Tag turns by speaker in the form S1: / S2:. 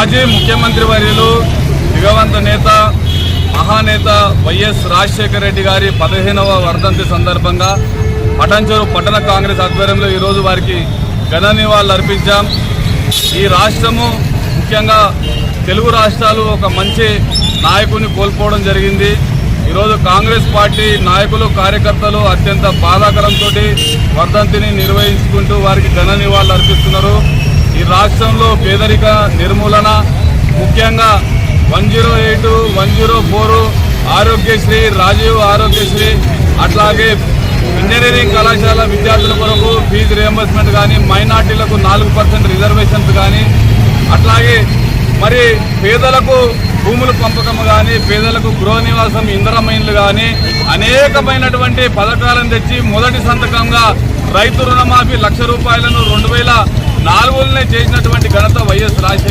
S1: మాజీ ముఖ్యమంత్రి వర్యులు దిగవంత నేత మహానేత వైఎస్ రాజశేఖర రెడ్డి గారి 15వ వర్ధంతి సందర్భంగా పటాన్చెరు పట్టణ కాంగ్రెస్ ఆధ్వర్యంలో ఈరోజు వారికి ఘన నివాళులు అర్పించాం. ఈ రాష్ట్రము ముఖ్యంగా తెలుగు రాష్ట్రాలు ఒక మంచి నాయకుని కోల్పోవడం జరిగింది. ఈరోజు కాంగ్రెస్ పార్టీ నాయకులు కార్యకర్తలు అత్యంత బాధాకరంతో వర్ధంతిని నిర్వహించుకుంటూ వారికి ఘన నివాళులు అర్పిస్తున్నారు. ఈ రాష్ట్రంలో పేదరిక నిర్మూలన, ముఖ్యంగా 108, 104 ఆరోగ్యశ్రీ, రాజీవ్ ఆరోగ్యశ్రీ, అట్లాగే ఇంజనీరింగ్ కళాశాల విద్యార్థుల కొరకు ఫీజు రియంబర్స్మెంట్ కానీ, మైనార్టీలకు 4% రిజర్వేషన్స్ కానీ, అట్లాగే మరి పేదలకు భూముల పంపకం కానీ, పేదలకు గృహ నివాసం ఇందిరమ్మ ఇండ్లు కానీ అనేకమైనటువంటి పథకాలను తెచ్చి మొదటి సంతకంగా రైతు రుణమాఫీ 1,00,000 రూపాయలను 2004లోనే చేసినటువంటి ఘనత వైఎస్ రాజశేఖర